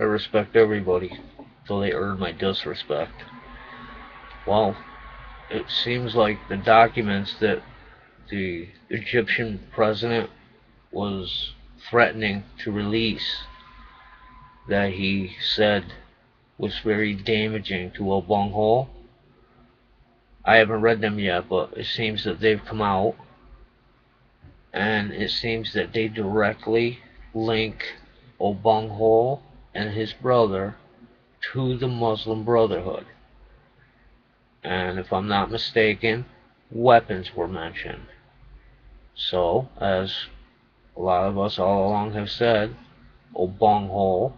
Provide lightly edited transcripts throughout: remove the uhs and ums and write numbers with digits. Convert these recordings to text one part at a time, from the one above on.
I respect everybody, till they earn my disrespect. Well, it seems like the documents that the Egyptian president was threatening to release, that he said was very damaging to Obonghole. I haven't read them yet, but it seems that they've come out, and it seems that they directly link Obonghole and his brother to the Muslim Brotherhood. And if I'm not mistaken, weapons were mentioned. So, as a lot of us all along have said, Obonghole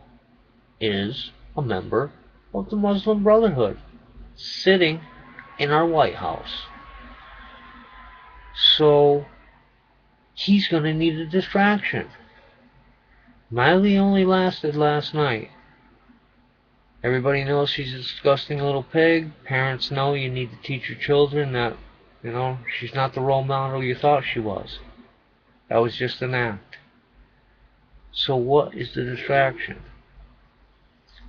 is a member of the Muslim Brotherhood, sitting in our White House. So, he's going to need a distraction. Miley only lasted last night. Everybody knows she's a disgusting little pig. Parents know you need to teach your children that, she's not the role model you thought she was. That was just an act. So what is the distraction?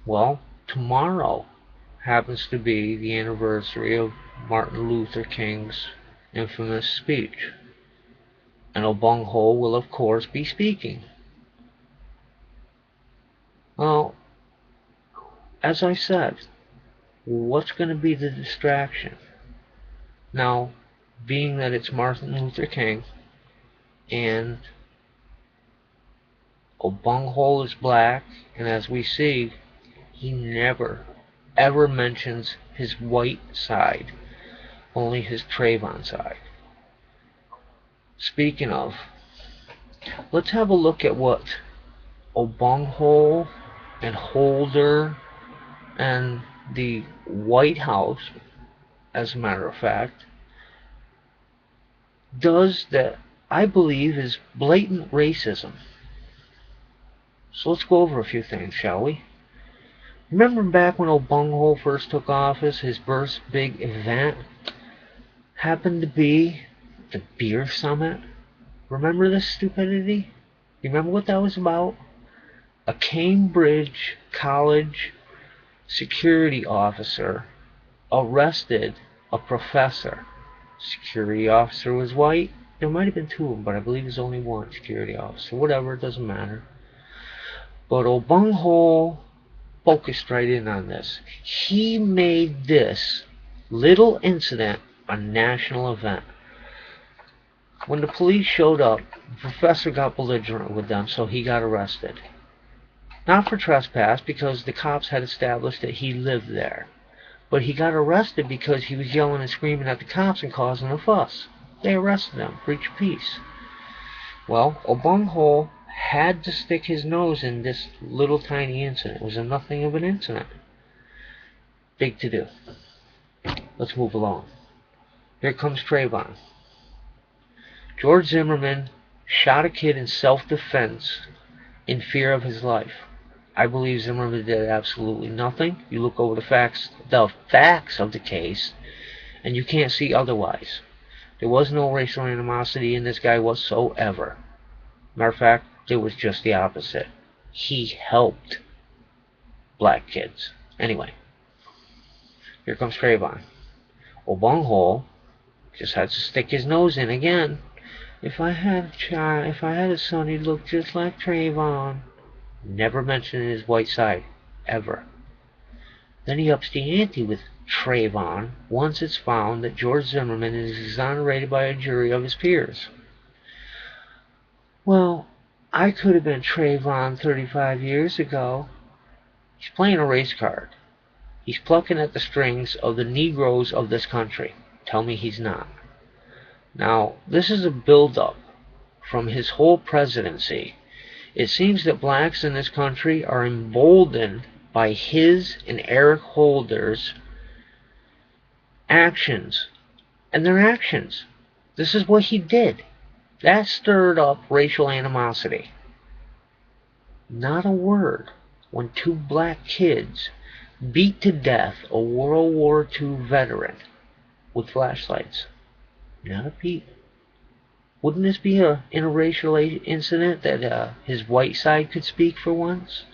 Well, tomorrow happens to be the anniversary of Martin Luther King's infamous speech. And Obonghole will, of course, be speaking. Well, as I said, what's going to be the distraction? Now, being that it's Martin Luther King, and Obonghole is black, and as we see, he never, ever mentions his white side, only his Trayvon side. Speaking of, let's have a look at what Obonghole and Holder and the White House, as a matter of fact, does that I believe is blatant racism. So let's go over a few things, shall we? Remember back when Obonghole first took office, his first big event happened to be the beer summit? Remember this stupidity? You remember what that was about? A Cambridge College security officer arrested a professor. Security officer was white. There might have been two of them, but I believe there's only one security officer. Whatever, it doesn't matter. But Obonghole focused right in on this. He made this little incident a national event. When the police showed up, the professor got belligerent with them, so he got arrested. Not for trespass, because the cops had established that he lived there. But he got arrested because he was yelling and screaming at the cops and causing a fuss. They arrested him. Breach of peace. Well, Obonghole had to stick his nose in this little tiny incident. It was a nothing of an incident. Big to do. Let's move along. Here comes Trayvon. George Zimmerman shot a kid in self-defense in fear of his life. I believe Zimmerman did absolutely nothing. You look over the facts of the case, and you can't see otherwise. There was no racial animosity in this guy whatsoever. Matter of fact, it was just the opposite. He helped black kids. Anyway, here comes Trayvon. Obonghole just had to stick his nose in again. If I had a son, he'd look just like Trayvon. Never mentioned his white side, ever. Then he ups the ante with Trayvon once it's found that George Zimmerman is exonerated by a jury of his peers. Well, I could have been Trayvon 35 years ago. He's playing a race card. He's plucking at the strings of the Negroes of this country. Tell me he's not. Now, this is a build-up from his whole presidency. It seems that blacks in this country are emboldened by his and Eric Holder's actions. And their actions. This is what he did. That stirred up racial animosity. Not a word when two black kids beat to death a World War II veteran with flashlights. Not a peep. Wouldn't this be an interracial incident that his white side could speak for once?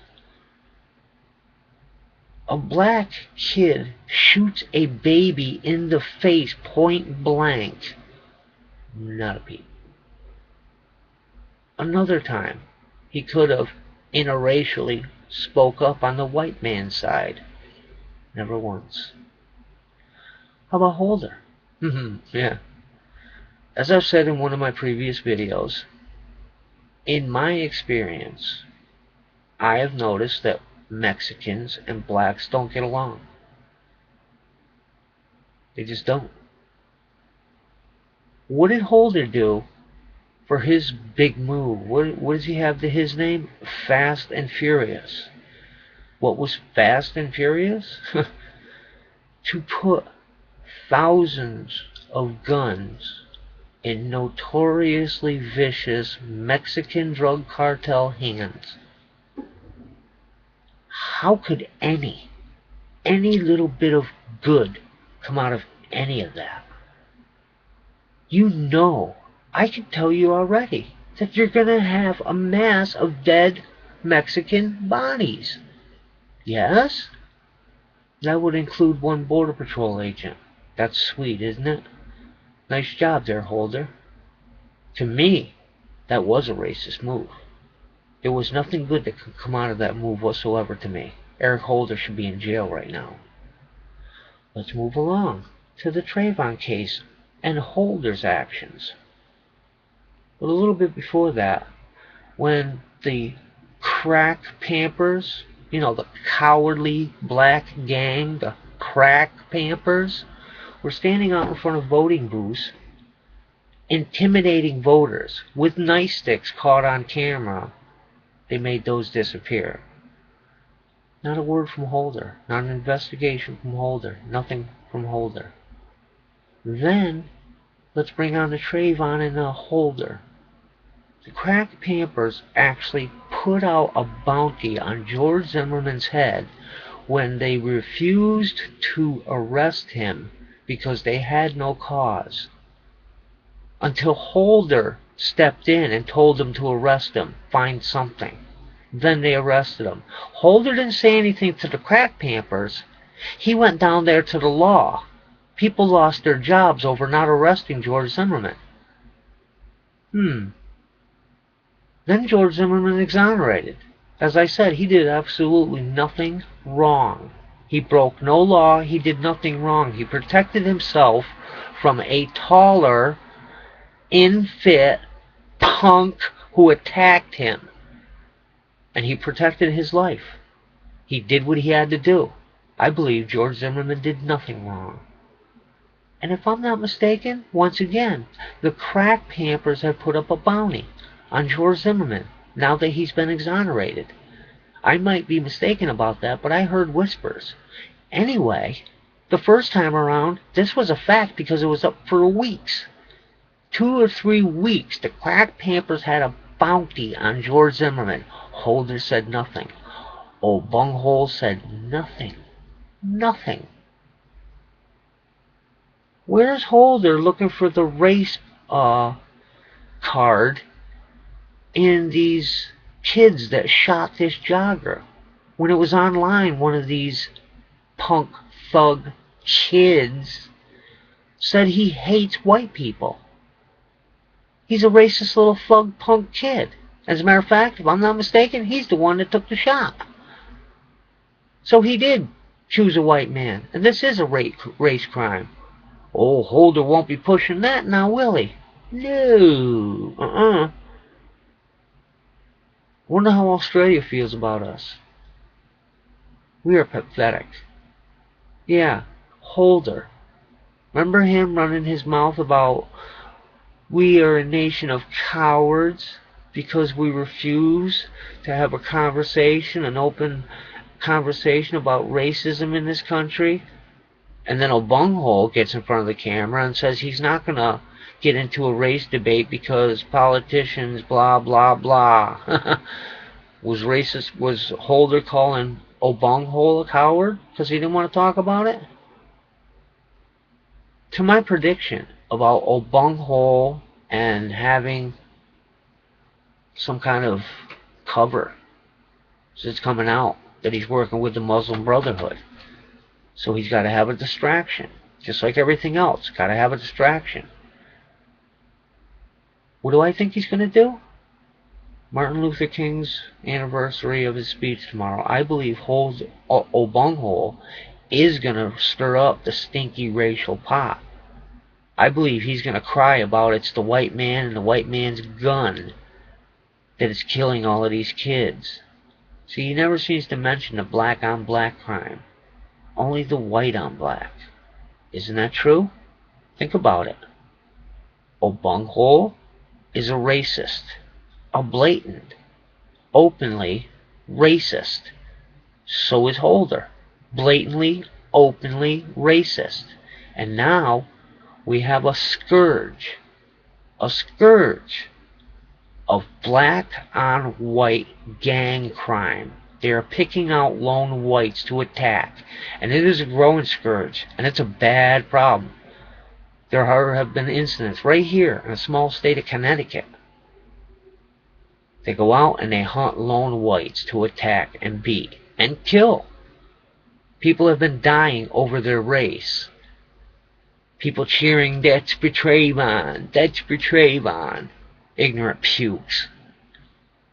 A black kid shoots a baby in the face point blank. Not a peep. Another time, he could have interracially spoke up on the white man's side. Never once. How about Holder? Yeah. As I've said in one of my previous videos, in my experience, I have noticed that Mexicans and blacks don't get along. They just don't. What did Holder do for his big move? What does he have to his name? Fast and Furious. What was Fast and Furious? To put thousands of guns in notoriously vicious Mexican drug cartel hands. How could any little bit of good come out of any of that? You know, I can tell you already, that you're going to have a mass of dead Mexican bodies. Yes? That would include one Border Patrol agent. That's sweet, isn't it? Nice job there, Holder. To me, that was a racist move. There was nothing good that could come out of that move whatsoever to me. Eric Holder should be in jail right now. Let's move along to the Trayvon case and Holder's actions. But a little bit before that, when the crack Pampers, the cowardly black gang, the crack Pampers, were standing out in front of voting booths, intimidating voters with nightsticks caught on camera, they made those disappear. Not a word from Holder, not an investigation from Holder, nothing from Holder. Then, let's bring on the Trayvon and the Holder. The crack Pampers actually put out a bounty on George Zimmerman's head when they refused to arrest him because they had no cause. Until Holder stepped in and told them to arrest him, find something. Then they arrested him. Holder didn't say anything to the crack Pampers. He went down there to the law. People lost their jobs over not arresting George Zimmerman. Then George Zimmerman exonerated. As I said, he did absolutely nothing wrong. He broke no law. He did nothing wrong. He protected himself from a taller, in-fit punk who attacked him. And he protected his life. He did what he had to do. I believe George Zimmerman did nothing wrong. And if I'm not mistaken, once again, the crack Pampers have put up a bounty on George Zimmerman now that he's been exonerated. I might be mistaken about that, but I heard whispers. Anyway, the first time around, this was a fact because it was up for weeks. 2 or 3 weeks, the crack Pampers had a bounty on George Zimmerman. Holder said nothing. Old Bunghole said nothing. Nothing. Where's Holder looking for the race card in these kids that shot this jogger? When it was online, one of these punk thug kids said he hates white people. He's a racist little thug punk kid. As a matter of fact, if I'm not mistaken, he's the one that took the shot. So he did choose a white man. And this is a race crime. Oh, Holder won't be pushing that now, will he? No. Wonder how Australia feels about us. We are pathetic. Yeah, Holder. Remember him running his mouth about we are a nation of cowards because we refuse to have a conversation, an open conversation about racism in this country? And then a bunghole gets in front of the camera and says he's not going to get into a race debate because politicians, blah, blah, blah. Was Holder calling O'Bunghole a coward because he didn't want to talk about it? To my prediction about O'Bunghole and having some kind of cover, so it's coming out that he's working with the Muslim Brotherhood. So he's got to have a distraction. Just like everything else, got to have a distraction. What do I think he's going to do? Martin Luther King's anniversary of his speech tomorrow. I believe Obunghole is going to stir up the stinky racial pot. I believe he's going to cry about it's the white man and the white man's gun that is killing all of these kids. See, he never seems to mention the black on black crime. Only the white on black. Isn't that true? Think about it. Obunghole is a racist. A blatant, openly racist. So is Holder. Blatantly, openly racist. And now we have a scourge of black on white gang crime. They are picking out lone whites to attack, and it is a growing scourge, and it's a bad problem. There have been incidents right here in a small state of Connecticut. They go out and they hunt lone whites to attack and beat and kill. People have been dying over their race. People cheering, "That's for Trayvon, that's for Trayvon." Ignorant pukes.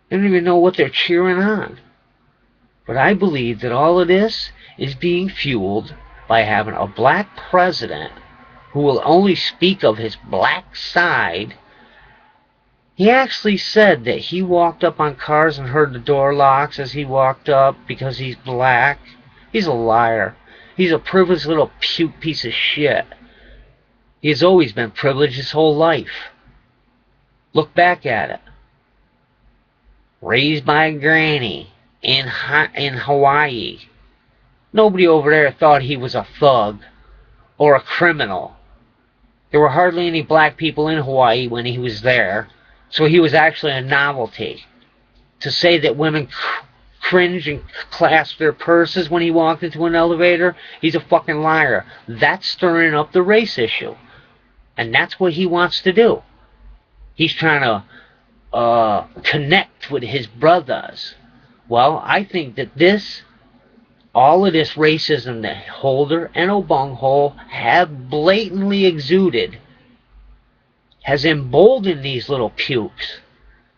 They don't even know what they're cheering on. But I believe that all of this is being fueled by having a black president who will only speak of his black side. He actually said that he walked up on cars and heard the door locks as he walked up because he's black. He's a liar. He's a privileged little puke piece of shit. He has always been privileged his whole life. Look back at it. Raised by a granny in Hawaii. Nobody over there thought he was a thug or a criminal. There were hardly any black people in Hawaii when he was there, so he was actually a novelty. To say that women cringed and clasped their purses when he walked into an elevator, he's a fucking liar. That's stirring up the race issue. And that's what he wants to do. He's trying to connect with his brothers. Well, I think that all of this racism that Holder and Obunghole have blatantly exuded has emboldened these little pukes.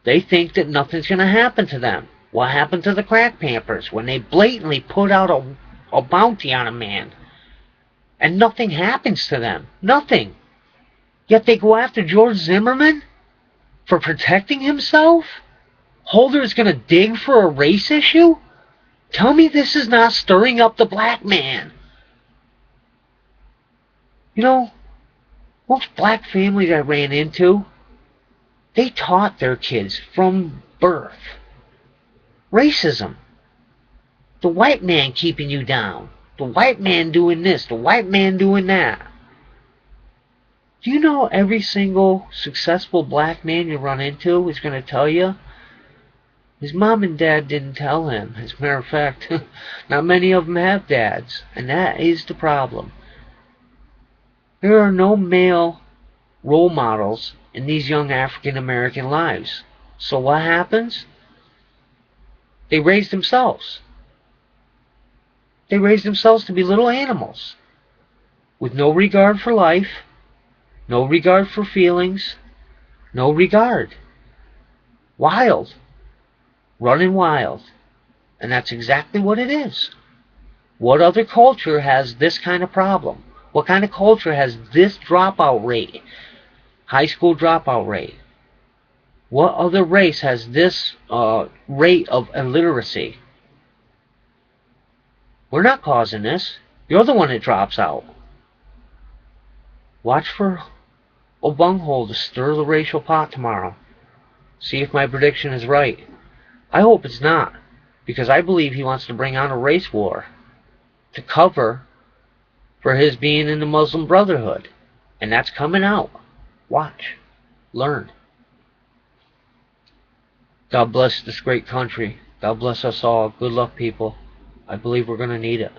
They think that nothing's going to happen to them. What happened to the crack Pampers when they blatantly put out a bounty on a man and nothing happens to them? Nothing. Yet they go after George Zimmerman for protecting himself? Holder is going to dig for a race issue? Tell me this is not stirring up the black man. You know, most black families I ran into, they taught their kids from birth racism. The white man keeping you down. The white man doing this. The white man doing that. Do you know every single successful black man you run into is going to tell you his mom and dad didn't tell him? As a matter of fact, not many of them have dads, and that is the problem. There are no male role models in these young African American lives. So what happens? They raise themselves. They raise themselves to be little animals with no regard for life, no regard for feelings, no regard. Wild. Running wild. And that's exactly what it is. What other culture has this kind of problem? What kind of culture has this dropout rate? High school dropout rate. What other race has this rate of illiteracy? We're not causing this. You're the one that drops out. Watch for Obunghole to stir the racial pot tomorrow. See if my prediction is right. I hope it's not, because I believe he wants to bring on a race war to cover for his being in the Muslim Brotherhood. And that's coming out. Watch. Learn. God bless this great country. God bless us all. Good luck, people. I believe we're going to need it.